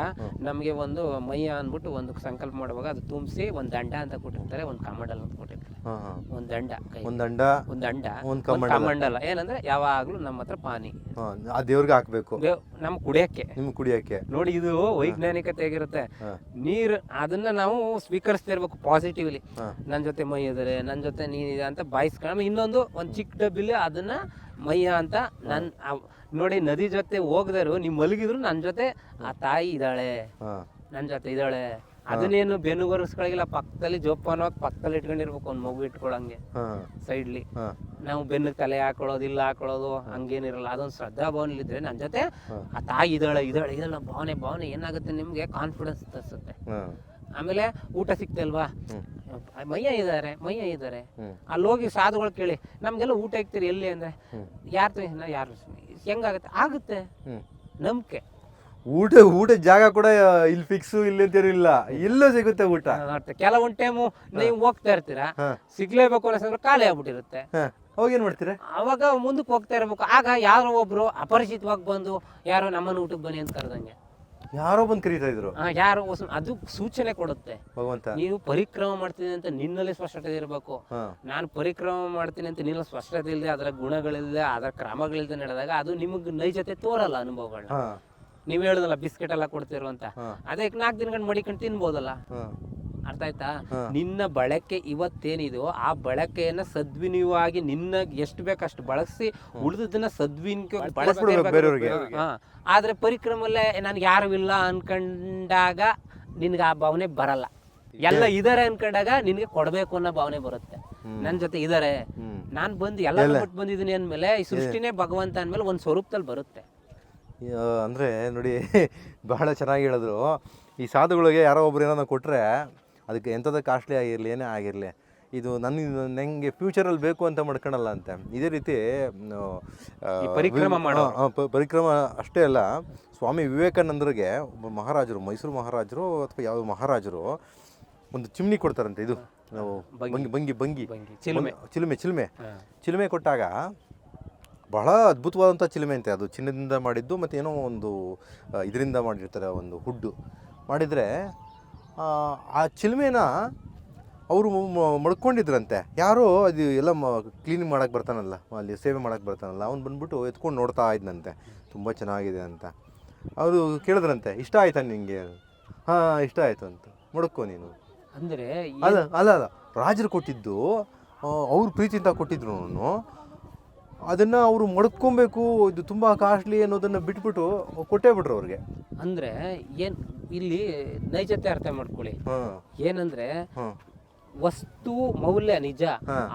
ನಮ್ಗೆ ಒಂದು ಮೈಯ ಅಂದ್ಬಿಟ್ಟು ಒಂದು ಸಂಕಲ್ಪ ಮಾಡುವಾಗ ಅದು ತುಂಬಿಸಿ ಒಂದ್ ದಂಡ ಅಂತ ಕೊಟ್ಟಿರ್ತಾರೆ, ಒಂದ್ ಕಮಂಡಲ ಅಂತ ಕೊಟ್ಟಿರ್ತಾರೆ. ಒಂದ್ ದಂಡ, ಒಂದ್ ಕಮಂಡಲ ಏನಂದ್ರೆ ಯಾವಾಗ್ಲೂ ನಮ್ಮ ಹತ್ರ ಪಾನಿ ಆ ದೇವ್ರಿಗೆ ಹಾಕ್ಬೇಕು, ನಮ್ ಕುಡಿಯಕ್ಕೆ. ನೋಡಿ, ಇದು ವೈಜ್ಞಾನಿಕತೆ ಆಗಿರುತ್ತೆ. ನೀರು ಅದನ್ನ ನಾವು ಸ್ವೀಕರಿಸ್ತಿರ್ಬೇಕು ಪಾಸಿಟಿವ್ಲಿ. ನನ್ ಜೊತೆ ಮೈ ಇದಾರೆ, ನನ್ ಜೊತೆ ನೀನಿದೆ ಅಂತ ಬಾಯಿಸ್ಕೊಂಡು ಇನ್ನೊಂದು ಒಂದ್ ಚಿಕ್ಕ ಡಬ್ಬಿಲಿ ಅದನ್ನ ಮೈಯ ಅಂತ ನೋಡಿ, ನದಿ ಜೊತೆ ಹೋಗದರು ನೀವು ಮಲಗಿದ್ರು ನನ್ ಜೊತೆ ಆ ತಾಯಿ ಇದ್ದಾಳೆ, ನನ್ ಜೊತೆ ಇದ್ದಾಳೆ. ಅದನ್ನೇನು ಬೆನ್ನುಗರಿಸ್ಕೊಳಗಿಲ್ಲ, ಪಕ್ಕದಲ್ಲಿ ಜೋಪಾನ ಪಕ್ಕದಲ್ಲಿ ಇಟ್ಕೊಂಡಿರ್ಬೇಕು, ಒಂದ್ ಮಗು ಇಟ್ಕೊಳಂಗೆ ಸೈಡ್ಲಿ. ನಾವು ಬೆನ್ನು ತಲೆ ಹಾಕೊಳ್ಳೋದಿಲ್ಲ, ಹಾಕೊಳ್ಳೋದು ಹಂಗೇನಿರಲ್ಲ. ಅದೊಂದು ಶ್ರದ್ಧಾ ಭಾವನೆ ಇದ್ರೆ ನನ್ ಜೊತೆ ಆ ತಾಯಿ ಇದ್ದಾಳೆ ಭಾವನೆ ಏನಾಗುತ್ತೆ, ನಿಮ್ಗೆ ಕಾನ್ಫಿಡೆನ್ಸ್ ತರಿಸುತ್ತೆ. ಆಮೇಲೆ ಊಟ ಸಿಕ್ತಲ್ವಾ, ಮಯ್ಯ ಇದ್ದಾರೆ. ಅಲ್ಲಿ ಹೋಗಿ ಸಾಧುಗಳು ಕೇಳಿ, ನಮ್ಗೆಲ್ಲ ಊಟ ಇಕ್ತೀರಿ ಎಲ್ಲಿ ಅಂದ್ರೆ, ಯಾರು ಹೆಂಗಾಗತ್ತೆ? ಆಗುತ್ತೆ ನಂಬಿಕೆ. ಊಟ ಜಾಗ ಕೂಡ ಇಲ್ಲಿ ಫಿಕ್ಸ್ ಇಲ್ಲಿ ಅಂತಿರಲಿಲ್ಲ, ಎಲ್ಲೋ ಸಿಗುತ್ತೆ ಊಟ. ಕೆಲವೊಂದ್ ಟೈಮು ನೀವು ಹೋಗ್ತಾ ಇರ್ತೀರಾ, ಸಿಗ್ಲೇಬೇಕು ಅನ್ನೋ ಖಾಲಿ ಆಗ್ಬಿಟ್ಟಿರುತ್ತೆ. ಅವಾಗ ಏನ್ ಮಾಡ್ತೀರಾ? ಅವಾಗ ಮುಂದಕ್ಕೆ ಹೋಗ್ತಾ ಇರ್ಬೇಕು. ಆಗ ಯಾರೋ ಒಬ್ರು ಅಪರಿಚಿತವಾಗಿ ಬಂದು ಯಾರೋ ನಮ್ಮನ್ನ ಊಟಕ್ಕೆ ಬನ್ನಿ ಅಂತ ಕರೆದಂಗೆ ಯಾರೋ ಬಂದು ಕರೀತಾ ಇದ್ರು, ಯಾರೋ ಅದು ಸೂಚನೆ ಕೊಡುತ್ತೆ. ಭಗವಂತ ನೀವು ಪರಿಕ್ರಮ ಮಾಡ್ತೀನಿ ಅಂತ ನಿನ್ನಲ್ಲಿ ಸ್ಪಷ್ಟತೆ ಇರಬೇಕು. ನಾನು ಪರಿಕ್ರಮ ಮಾಡ್ತೀನಿ ಅಂತ ನಿನ್ನ ಸ್ಪಷ್ಟತೆ ಇಲ್ಲದೆ, ಅದರ ಗುಣಗಳಿಲ್ಲದೆ, ಅದರ ಕ್ರಮಗಳಿಲ್ಲದೆ ನಡೆದಾಗ ಅದು ನಿಮಗ್ ನೈಜತೆ ತೋರಲ್ಲ. ಅನುಭವಗಳನ್ನ ನೀವ್ ಹೇಳುದಲ್ಲ, ಬಿಸ್ಕೆಟ್ ಎಲ್ಲ ಕೊಡ್ತಿರು ಅಂತ, ಅದಕ್ಕೆ 4 ದಿನಗಳು ಮಡಿಕೊಂಡು ತಿನ್ಬೋದಲ್ಲ. ಅರ್ಥ ಆಯ್ತಾ? ನಿನ್ನ ಬಳಕೆ ಇವತ್ತೇನಿದೋ ಆ ಬಳಕೆಯನ್ನ ಸದ್ವಿನಿಯೋಗ ನಿನ್ನ ಎಷ್ಟು ಬೇಕಷ್ಟು ಬಳಸಿ ಉಳಿದದನ್ನ ಸದ್ವಿನಿಯೋಗ. ಆದ್ರೆ ಪರಿಕ್ರಮಲ್ಲೇ ನನ್ಗೆ ಯಾರು ಇಲ್ಲ ಅನ್ಕೊಂಡಾಗ ನಿನ್ಗೆ ಆ ಭಾವನೆ ಬರಲ್ಲ. ಎಲ್ಲ ಇದಾರೆ ಅನ್ಕೊಂಡಾಗ ನಿನ್ಗೆ ಕೊಡ್ಬೇಕು ಅನ್ನೋ ಭಾವನೆ ಬರುತ್ತೆ. ನನ್ ಜೊತೆ ಇದಾರೆ, ನಾನ್ ಬಂದು ಎಲ್ಲ ಬಿಟ್ಟು ಬಂದಿದ್ದೀನಿ ಅಂದ್ಮೇಲೆ ಈ ಸೃಷ್ಟಿನೇ ಭಗವಂತ ಅಂದ್ಮೇಲೆ ಒಂದ್ ಸ್ವರೂಪದಲ್ಲಿ ಬರುತ್ತೆ. ಅಂದ್ರೆ ನೋಡಿ, ಬಹಳ ಚೆನ್ನಾಗಿ ಹೇಳಿದ್ರು. ಈ ಸಾಧುಗಳಿಗೆ ಯಾರೋ ಒಬ್ರು ಏನೋ ಕೊಟ್ರೆ ಅದಕ್ಕೆ ಎಂಥದ್ದು ಕಾಸ್ಟ್ಲಿ ಆಗಿರಲಿ, ಏನೇ ಆಗಿರಲಿ, ಇದು ನನಗೆ ಫ್ಯೂಚರಲ್ಲಿ ಬೇಕು ಅಂತ ಮಾಡ್ಕೊಳಲ್ಲ ಅಂತ. ಇದೇ ರೀತಿ ಪರಿಕ್ರಮ ಅಷ್ಟೇ ಅಲ್ಲ, ಸ್ವಾಮಿ ವಿವೇಕಾನಂದರಿಗೆ ಒಬ್ಬ ಮಹಾರಾಜರು, ಮೈಸೂರು ಮಹಾರಾಜರು ಅಥವಾ ಯಾವ ಮಹಾರಾಜರು ಒಂದು ಚಿಮ್ನಿ ಕೊಡ್ತಾರಂತೆ. ಇದು ನಾವು ಬಂಗಿ ಚಿಲುಮೆ ಕೊಟ್ಟಾಗ ಬಹಳ ಅದ್ಭುತವಾದಂಥ ಚಿಲುಮೆ ಅಂತೆ. ಅದು ಚಿನ್ನದಿಂದ ಮಾಡಿದ್ದು, ಮತ್ತು ಏನೋ ಒಂದು ಇದರಿಂದ ಮಾಡಿರ್ತಾರೆ, ಒಂದು ಹುಡ್ಡು ಮಾಡಿದರೆ ಆ ಚಿಲುಮೆನ ಅವರು ಮಡ್ಕೊಂಡಿದ್ರಂತೆ. ಯಾರೋ ಅದು ಎಲ್ಲ ಕ್ಲೀನಿಂಗ್ ಮಾಡೋಕ್ಕೆ ಬರ್ತಾನಲ್ಲ, ಅಲ್ಲಿ ಸೇವೆ ಮಾಡೋಕ್ಕೆ ಬರ್ತಾನಲ್ಲ, ಅವ್ನು ಬಂದ್ಬಿಟ್ಟು ಎತ್ಕೊಂಡು ನೋಡ್ತಾ ಇದ್ದಂತೆ, ತುಂಬ ಚೆನ್ನಾಗಿದೆ ಅಂತ. ಅವರು ಕೇಳಿದ್ರಂತೆ, ಇಷ್ಟ ಆಯ್ತಾ ನಿನಗೆ? ಹಾಂ ಇಷ್ಟ ಆಯಿತು ಅಂತ. ಮಡ್ಕೋ ನೀನು ಅಂದರೆ ಅಲ್ಲ ರಾಜರು ಕೊಟ್ಟಿದ್ದು, ಅವ್ರ ಪ್ರೀತಿಯಿಂದ ಕೊಟ್ಟಿದ್ರು. ಅವನು ಅದನ್ನು ಅವರು ಮಡ್ಕೊಬೇಕು, ಇದು ತುಂಬ ಕಾಸ್ಟ್ಲಿ ಅನ್ನೋದನ್ನು ಬಿಟ್ಬಿಟ್ಟು ಕೊಟ್ಟೇ ಬಿಟ್ರು ಅವ್ರಿಗೆ. ಅಂದರೆ ಏನು ಇಲ್ಲಿ ನೈಜತೆ ಅರ್ಥ ಮಾಡ್ಕೊಳ್ಳಿ. ಏನಂದ್ರೆ ವಸ್ತು ಮೌಲ್ಯ ನಿಜ,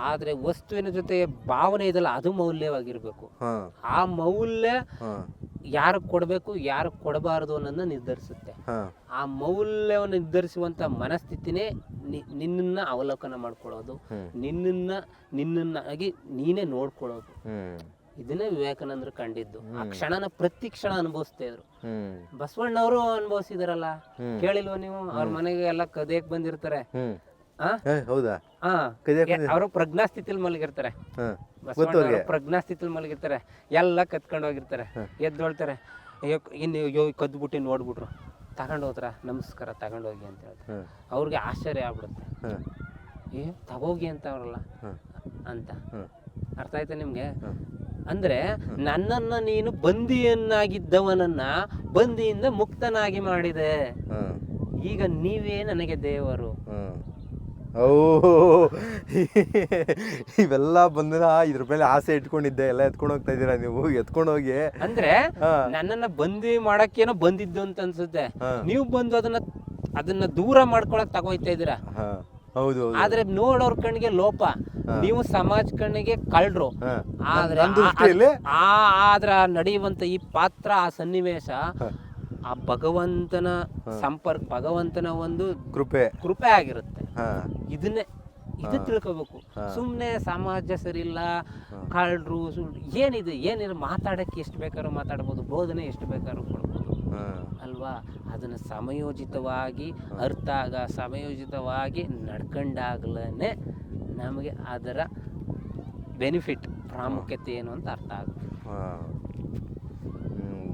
ಆದ್ರೆ ವಸ್ತುವಿನ ಜೊತೆ ಭಾವನೆ ಇದಲ್ಲ, ಅದು ಮೌಲ್ಯವಾಗಿರ್ಬೇಕು. ಆ ಮೌಲ್ಯ ಯಾರು ಕೊಡಬೇಕು, ಯಾರು ಕೊಡಬಾರದು ಅನ್ನೋದನ್ನ ನಿರ್ಧರಿಸುತ್ತೆ. ಆ ಮೌಲ್ಯವನ್ನು ನಿರ್ಧರಿಸುವಂತ ಮನಸ್ಥಿತಿನೇ ನಿನ್ನನ್ನ ಅವಲೋಕನ ಮಾಡ್ಕೊಳ್ಳೋದು, ನಿನ್ನನ್ನಾಗಿ ನೀನೇ ನೋಡ್ಕೊಳ್ಳೋದು. ಇದನ್ನೇ ವಿವೇಕಾನಂದರು ಕಂಡಿದ್ದು. ಆ ಕ್ಷಣನ ಪ್ರತಿ ಕ್ಷಣ ಅನುಭವಿಸ್ತಾ ಇದ್ರು. ಬಸವಣ್ಣವರು ಅನುಭವಿಸಿದಾರಲ್ಲ, ಕೇಳಿಲ್ವ ನೀವು? ಅವ್ರ ಮನೆಗೆ ಎಲ್ಲ ಕದಿಯಕ್ ಬಂದಿರ್ತಾರೆ. ಅವರು ಪ್ರಜ್ಞಾಸ್ಥಿತಿಲಿ ಮಲಗಿರ್ತಾರೆ. ಬಸವಣ್ಣ ಪ್ರಜ್ಞಾಸ್ಥಿತಿಲಿ ಮಲಗಿರ್ತಾರೆ, ಎಲ್ಲ ಕತ್ಕೊಂಡು ಹೋಗಿರ್ತಾರೆ. ಎದ್ದೊಳ್ತಾರೆ, ಇನ್ನು ಕದ್ಬಿಟ್ಟು ನೋಡ್ಬಿಟ್ರು, ತಗೊಂಡೋದ್ರ ನಮಸ್ಕಾರ ತಗೊಂಡೋಗಿ ಅಂತ ಹೇಳ್ತಾರೆ. ಅವ್ರಿಗೆ ಆಶ್ಚರ್ಯ ಆಗ್ಬಿಡುತ್ತೆ, ತಗೋಗಿ ಅಂತ ಅವ್ರಲ್ಲ ಅಂತ. ಅರ್ಥ ಆಯ್ತಾ ನಿಮ್ಗೆ? ಅಂದ್ರೆ ನನ್ನನ್ನ ನೀನು ಬಂದಿಯನ್ನಾಗಿದ್ದವನನ್ನ ಬಂದಿಯಿಂದ ಮುಕ್ತನಾಗಿ ಮಾಡಿದೆ. ಈಗ ನೀವೇ ನನಗೆ ದೇವರು. ಓ ಇವೆಲ್ಲ ಬಂದಿನ ಇದ್ರ ಮೇಲೆ ಆಸೆ ಇಟ್ಕೊಂಡಿದ್ದೆ, ಎಲ್ಲ ಎತ್ಕೊಂಡು ಹೋಗ್ತಾ ಇದ್ದೀರಾ ನೀವು, ಎತ್ಕೊಂಡು ಹೋಗಿ. ಅಂದ್ರೆ ನನ್ನನ್ನ ಬಂದಿ ಮಾಡಕ್ಕೇನೋ ಬಂದಿದ್ದು ಅಂತ ಅನ್ಸುತ್ತೆ, ನೀವು ಬಂದು ಅದನ್ನ ದೂರ ಮಾಡ್ಕೊಳಕ್ ತಗೋಯ್ತಾ ಇದೀರಾ. ಹೌದು, ಆದ್ರೆ ನೋಡೋರ್ ಕಣ್ಣಿಗೆ ಲೋಪ, ನೀವು ಸಮಾಜ ಕಣ್ಣಿಗೆ ಕಳ್ರು. ಆದ್ರೆ ಆದ್ರ ನಡೆಯುವಂತ ಈ ಪಾತ್ರ, ಆ ಸನ್ನಿವೇಶ, ಆ ಭಗವಂತನ ಸಂಪರ್ಕ, ಭಗವಂತನ ಒಂದು ಕೃಪೆ ಆಗಿರುತ್ತೆ. ಇದು ತಿಳ್ಕೋಬೇಕು. ಸುಮ್ನೆ ಸಮಾಜ ಸರಿಯಿಲ್ಲ, ಕಳ್ರು, ಏನಿದೆ ಮಾತಾಡಕ್ಕೆ ಎಷ್ಟು ಬೇಕಾದ್ರೂ ಮಾತಾಡ್ಬೋದು, ಬೋಧನೆ ಎಷ್ಟು ಬೇಕಾದ್ರೂ ಕೊಡ್ಬೋದು ಅಲ್ವಾ. ಅದನ್ನ ಸಮಯೋಚಿತವಾಗಿ ಸಮಯೋಚಿತವಾಗಿ ನಡ್ಕೊಂಡಾಗ್ಲೇ ನಮಗೆ ಅದರ ಬೆನಿಫಿಟ್, ಪ್ರಾಮುಖ್ಯತೆ ಏನು ಅಂತ ಅರ್ಥ ಆಗುತ್ತೆ.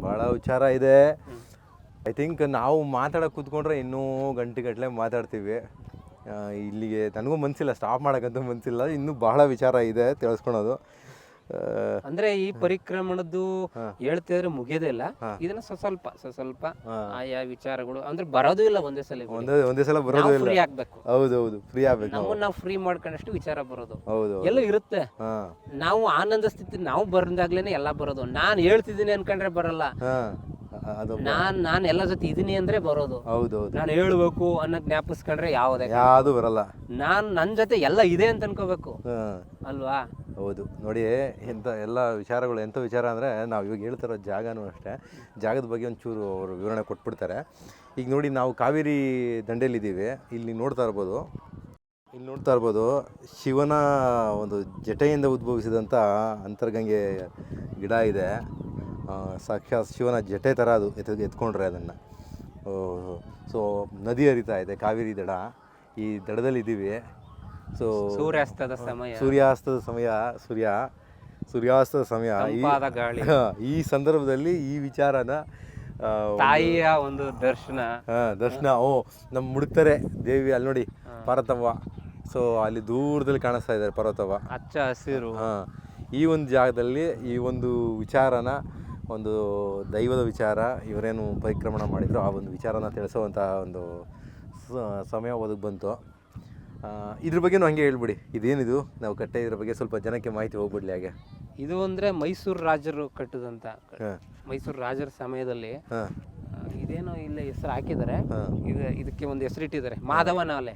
ಭಾಳ ವಿಚಾರ ಇದೆ. ಐ ಥಿಂಕ್ ನಾವು ಮಾತಾಡೋಕೆ ಕೂತ್ಕೊಂಡ್ರೆ ಇನ್ನೂ ಗಂಟೆಗಟ್ಟಲೆ ಮಾತಾಡ್ತೀವಿ. ಇಲ್ಲಿಗೆ ನನಗೂ ಮನಸ್ಸಿಲ್ಲ, ಸ್ಟಾಪ್ ಮಾಡೋಕ್ಕಂತೂ ಮನಸ್ಸಿಲ್ಲ, ಇನ್ನೂ ಬಹಳ ವಿಚಾರ ಇದೆ ತಿಳಿಸ್ಕೊಳೋದು. ಅಂದ್ರೆ ಈ ಪರಿಕ್ರಮಣದ್ದು ಹೇಳ್ತಿದ್ರೆ ಮುಗಿಯೋದೇ ಇಲ್ಲ. ಇದನ್ನ ಸ್ವಲ್ಪ ಆಯಾ ವಿಚಾರಗಳು ಅಂದ್ರೆ ಬರೋದು ಇಲ್ಲ ಒಂದೇ ಸಲ ಬರೋದು ಇಲ್ಲ. ಫ್ರೀ ಆಗ್ಬೇಕು. ಹೌದೌದು, ಫ್ರೀ ಆಗ್ಬೇಕು. ನಮ್ಮನ್ನ ನಾವು ಫ್ರೀ ಮಾಡ್ಕೊಂಡಷ್ಟು ವಿಚಾರ ಬರೋದು ಎಲ್ಲ ಇರುತ್ತೆ. ನಾವು ಆನಂದ ಸ್ಥಿತಿ ನಾವು ಬಂದಾಗ್ಲೇನೆ ಎಲ್ಲ ಬರೋದು. ನಾನ್ ಹೇಳ್ತಿದ್ದೀನಿ ಅನ್ಕೊಂಡ್ರೆ ಬರಲ್ಲ. ನಾನ್ ಎಲ್ಲ ಜೊತೆ ಇದೀನಿ ಅಂದ್ರೆ ಬರೋದು. ನಾನು ಹೇಳ್ಬೇಕು ಅನ್ನೋ ಜ್ಞಾಪಿಸ್ಕೊಂಡ್ರೆ ಯಾವ್ದು ಬರಲ್ಲ. ನನ್ ಜೊತೆ ಎಲ್ಲ ಇದೆ ಅಂತ ಅನ್ಕೋಬೇಕು ಅಲ್ವಾ. ಹೌದು ನೋಡಿ, ಎಲ್ಲ ವಿಚಾರಗಳು ಎಂಥ ವಿಚಾರ ಅಂದರೆ, ನಾವು ಇವಾಗ ಹೇಳ್ತಿರೋ ಜಾಗನೂ ಅಷ್ಟೇ, ಜಾಗದ ಬಗ್ಗೆ ಒಂಚೂರು ಅವರು ವಿವರಣೆ ಕೊಟ್ಬಿಡ್ತಾರೆ. ಈಗ ನೋಡಿ, ನಾವು ಕಾವೇರಿ ದಂಡೆಯಲ್ಲಿದ್ದೀವಿ. ಇಲ್ಲಿ ನೋಡ್ತಾ ಇರ್ಬೋದು ಶಿವನ ಒಂದು ಜಟೆಯಿಂದ ಉದ್ಭವಿಸಿದಂಥ ಅಂತರ್ಗಂಗೆ ಗಿಡ ಇದೆ. ಸಾಕ್ಷಾತ್ ಶಿವನ ಜಟೆ ಥರ ಅದು ಎತ್ಕೊಂಡ್ರೆ ಅದನ್ನು. ಸೊ ನದಿ ಹರಿತಾ ಇದೆ, ಕಾವೇರಿ ದಡ. ಈ ದಡದಲ್ಲಿದ್ದೀವಿ. ಸೊ ಸೂರ್ಯಾಸ್ತದ ಸಮಯ ಈ ಸಂದರ್ಭದಲ್ಲಿ ಈ ವಿಚಾರನ, ತಾಯಿಯ ಒಂದು ದರ್ಶನ. ನಮ್ಮ ಮುಡುಕ್ತಾರೆ ದೇವಿ ಅಲ್ಲಿ ನೋಡಿ, ಪಾರ್ವತವ್ವ. ಸೊ ಅಲ್ಲಿ ದೂರದಲ್ಲಿ ಕಾಣಿಸ್ತಾ ಇದ್ದಾರೆ ಪಾರ್ವತವ್ವ, ಹಚ್ಚ ಹಸಿರು. ಈ ಒಂದು ಜಾಗದಲ್ಲಿ ಈ ಒಂದು ವಿಚಾರನ, ಒಂದು ದೈವದ ವಿಚಾರ, ಇವರೇನು ಪರಿಕ್ರಮಣ ಮಾಡಿದ್ರು ಆ ಒಂದು ವಿಚಾರನ ತಿಳಿಸೋವಂಥ ಒಂದು ಸಮಯ ಒದಗಿ ಬಂತು. ಇದ್ರ ಬಗ್ಗೆನೂ ಹಂಗೆ ಹೇಳ್ಬಿಡಿ, ಇದೇನಿದು ನಾವು ಕಟ್ಟೆ, ಇದ್ರ ಬಗ್ಗೆ ಸ್ವಲ್ಪ ಜನಕ್ಕೆ ಮಾಹಿತಿ ಹೋಗ್ಬಿಡ್ಲಿ. ಹಾಗೆ ಇದು ಅಂದ್ರೆ ಮೈಸೂರು ರಾಜರು ಕಟ್ಟದಂತ, ಮೈಸೂರು ರಾಜರ ಸಮಯದಲ್ಲಿ ಇದೇನೋ ಇಲ್ಲ ಹೆಸರು ಹಾಕಿದ್ದಾರೆ. ಇದಕ್ಕೆ ಒಂದು ಹೆಸರಿಟ್ಟಿದ್ದಾರೆ, ಮಾಧವನಾಲೆ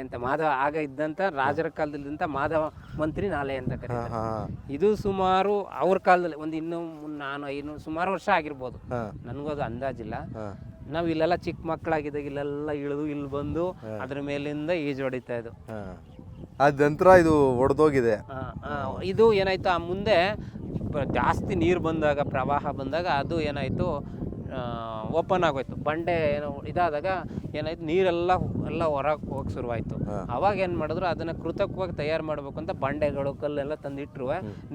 ಅಂತ. ಆಗ ಇದ್ದಂತ ರಾಜರ ಕಾಲದಲ್ಲಿದ್ದಂತ ಮಾಧವ ಮಂತ್ರಿ ನಾಲೆ ಅಂತ ಕರೀತಾರೆ. ಇದು ಸುಮಾರು ಅವ್ರ ಕಾಲದಲ್ಲಿ ಒಂದು 200-500 ಸುಮಾರು ವರ್ಷ ಆಗಿರ್ಬೋದು, ನನಗೂ ಅದು ಅಂದಾಜಿಲ್ಲ. ನಾವ್ ಇಲ್ಲೆಲ್ಲ ಚಿಕ್ಕ ಮಕ್ಕಳಾಗಿದ್ದಾಗ ಇಲ್ಲೆಲ್ಲ ಇಳಿದು ಇಲ್ಲಿ ಬಂದು ಅದ್ರ ಮೇಲಿಂದ ಈಜು ಹೊಡಿತಾ ಇದ್ದು. ನಂತರ ಇದು ಒಡೆದೋಗಿದೆ. ಇದು ಏನಾಯ್ತು, ಆ ಮುಂದೆ ಜಾಸ್ತಿ ನೀರು ಬಂದಾಗ, ಪ್ರವಾಹ ಬಂದಾಗ ಅದು ಏನಾಯ್ತು, ಓಪನ್ ಆಗೋಯ್ತು. ಬಂಡೆ ಏನೋ ಇದಾದಾಗ ಏನಾಯ್ತು, ನೀರೆಲ್ಲ ಹೊರಗೆ ಹೋಗಕ್ಕೆ ಶುರುವಾಯ್ತು. ಅವಾಗ ಏನು ಮಾಡಿದ್ರು, ಅದನ್ನ ಕೃತಕವಾಗಿ ತಯಾರು ಮಾಡ್ಬೇಕು ಅಂತ ಬಂಡೆಗಳು ಕಲ್ಲೆಲ್ಲ ತಂದಿಟ್ರು,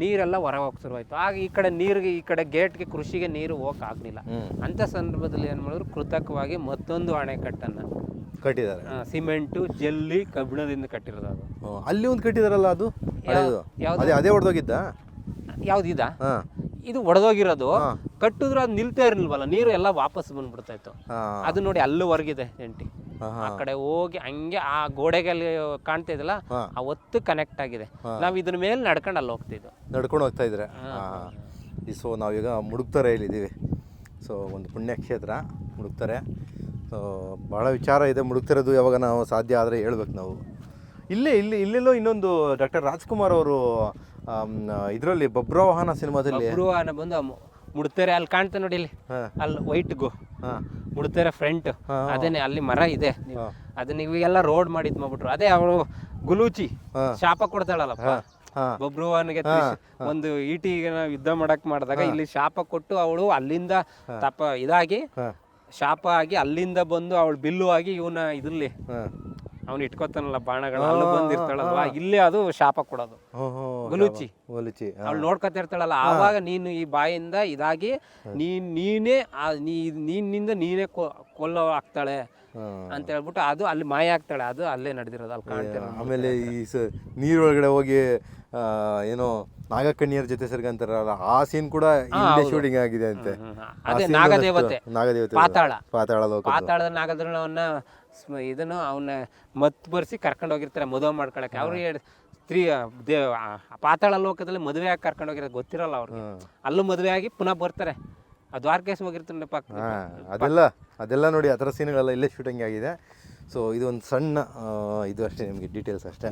ನೀರೆಲ್ಲ ಹೊರಗೆ ಹೋಗಕ್ಕೆ ಶುರುವಾಯ್ತು. ಆಗ ಈ ಕಡೆ ನೀರಿಗೆ, ಈ ಕಡೆ ಗೇಟ್ಗೆ, ಕೃಷಿಗೆ ನೀರು ಹೋಗಕ್ಕೆ ಆಗ್ಲಿಲ್ಲ. ಅಂತ ಸಂದರ್ಭದಲ್ಲಿ ಏನು ಮಾಡಿದ್ರು, ಕೃತಕವಾಗಿ ಮತ್ತೊಂದು ಅಣೆಕಟ್ಟನ್ನ ಕಟ್ಟಿದ್ದಾರೆ. ಸಿಮೆಂಟು, ಜಲ್ಲಿ, ಕಬ್ಬಿಣದಿಂದ ಕಟ್ಟಿರೋದು. ಅದು ಅಲ್ಲಿ ಒಂದು ಕಟ್ಟಿದಾರಲ್ಲ, ಅದು ಅದೇ ಹೊಡೆದೋಗಿದ್ದ. ಯಾವ್ದಿದ? ಇದು ಒಡೆದೋಗಿರೋದು. ಕಟ್ಟಿದ್ರು ಅದು ನಿಲ್ತಾ ಇರಲಿಲ್ವಲ್ಲ, ನೀರು ಎಲ್ಲ ವಾಪಸ್ ಬಂದ್ಬಿಡ್ತಾ ಇತ್ತು. ಅದು ನೋಡಿ ಅಲ್ಲಿವರೆಗಿದೆ ಎಂಟಿ. ಆ ಕಡೆ ಹೋಗಿ ಹಂಗೆ ಆ ಗೋಡೆಗೆ ಅಲ್ಲಿ ಕಾಣ್ತಾ ಇದಲ್ಲ, ಆ ಒತ್ತು ಕನೆಕ್ಟ್ ಆಗಿದೆ. ನಾವ್ ಇದ್ರ ಮೇಲೆ ನಡ್ಕೊಂಡು ಅಲ್ಲಿ ನಡ್ಕೊಂಡು ಹೋಗ್ತಾ ಇದ್ರೆ. ಸೊ ನಾವೀಗ ಮುಡುಕ್ತರೆಯಲ್ಲಿದ್ದೀವಿ. ಸೊ ಒಂದು ಪುಣ್ಯಕ್ಷೇತ್ರ ಮುಡುಕ್ತಾರೆ. ಸೊ ಭಾಳ ವಿಚಾರ ಇದೆ ಮುಡುಕ್ತಿರೋದು. ಯಾವಾಗ ನಾವು ಸಾಧ್ಯ ಆದರೆ ಹೇಳ್ಬೇಕು ನಾವು. ಇಲ್ಲೆಲ್ಲೋ ಇನ್ನೊಂದು ಡಾಕ್ಟರ್ ರಾಜ್ಕುಮಾರ್ ಅವರು ಇದರಲ್ಲಿ ಬಬ್ರವಾಹನ ಸಿನಿಮಾದಲ್ಲಿ ಬಂದು ಮುಡ್ತಾರೆ, ಅಲ್ಲಿ ಕಾಣ್ತಾ ನೋಡಿ, ಇಲ್ಲಿ ಅಲ್ಲಿ ವೈಟ್ ಮುಡ್ತಾರೆ ಫ್ರಂಟ್. ಅದೇನೆ ಅಲ್ಲಿ ಮರ ಇದೆ. ಅದನ್ನ ಇವಾಗೆಲ್ಲ ರೋಡ್ ಮಾಡಿದ್ ಮಾಡ್ಬಿಟ್ರು. ಅದೇ ಅವಳು ಗುಲೂಚಿ ಶಾಪ ಕೊಡ್ತಾಳಲ್ಲಪ್ಪ ಬಬ್ರುವಾನಿಗೆ, ಒಂದು ಈಟಿಗೆ ಯುದ್ಧ ಮಾಡಿದಾಗ ಇಲ್ಲಿ ಶಾಪ ಕೊಟ್ಟು ಅವಳು ಅಲ್ಲಿಂದ ಇದಾಗಿ ಶಾಪ ಆಗಿ ಅಲ್ಲಿಂದ ಬಂದು ಅವಳು ಬಿಲ್ಲು ಆಗಿ ಇವನ ಇದ್ರಲ್ಲಿ ಅವ್ನು ಇಟ್ಕೋತಾನಲ್ಲ ಬಾಣಗಳು, ಅಲ್ಲಿ ಬಂದಿರ್ತಾಳಲ್ವಾ, ಇಲ್ಲೇ ಅದು ಶಾಪ ಕೊಡೋದು. ಗುಲುಚಿ ಅವಳು ನೋಡ್ಕೊತಾ ಇರ್ತಾಳಲ್ಲ, ಆವಾಗ ನೀನು ಈ ಬಾಯಿಂದ ಇದಾಗಿ ನೀನಿಂದ ನೀನೇ ಕೊಲ್ಲೋ ಆಗ್ತಾಳೆ ಅಂತ ಹೇಳ್ಬಿಟ್ಟು ಅದು ಅಲ್ಲಿ ಮಾಯ ಆಗ್ತಾಳೆ. ಅದು ಅಲ್ಲೇ ನಡೆದಿರೋದು, ಅಲ್ಲಿ ಕಾಣ್ತಿರೋದು. ಆಮೇಲೆ ಈ ನೀರೊಳಗಡೆ ಹೋಗಿ ಏನೋ ನಾಗಕನ್ಯರ ಜೊತೆ ಸೇರ್ಕಂತಾರಲ್ಲ, ಆ ಸೀನ್ ಕೂಡ ಶೂಟಿಂಗ್ ಆಗಿದೆ ಅಂತೆ. ಅದೇ ನಾಗದೇವತೆ, ಪಾತಾಳದ ಪಾತಾಳದ ನಾಗದೇವನನ್ನ ಇದನ್ನು ಅವನ್ನ ಮತ್ ಬರ್ಸಿ ಕರ್ಕೊಂಡು ಹೋಗಿರ್ತಾರೆ ಮದುವೆ ಮಾಡ್ಕೊಳಕ್ಕೆ ಅವ್ರಿಗೆ ಸ್ತ್ರೀ ಪಾತಾಳ ಲೋಕದಲ್ಲಿ ಮದುವೆ ಆಗಿ ಕರ್ಕೊಂಡು ಹೋಗಿರೋದು ಗೊತ್ತಿರಲ್ಲ ಅವ್ರಿಗೆ. ಅಲ್ಲೂ ಮದುವೆ ಆಗಿ ಪುನಃ ಬರ್ತಾರೆ. ಆ ದ್ವಾರಕೇಶ್ ಹೋಗಿರ್ತಾರೆ ಪಕ್ಕ. ಅದೆಲ್ಲ ನೋಡಿ ಆ ಥರ ಸೀನ್ಗಳೆಲ್ಲ ಇಲ್ಲೇ ಶೂಟಿಂಗ್ ಆಗಿದೆ. ಸೊ ಇದು ಒಂದು ಸಣ್ಣ ಇದು ಅಷ್ಟೇ, ನಿಮಗೆ ಡೀಟೇಲ್ಸ್ ಅಷ್ಟೇ.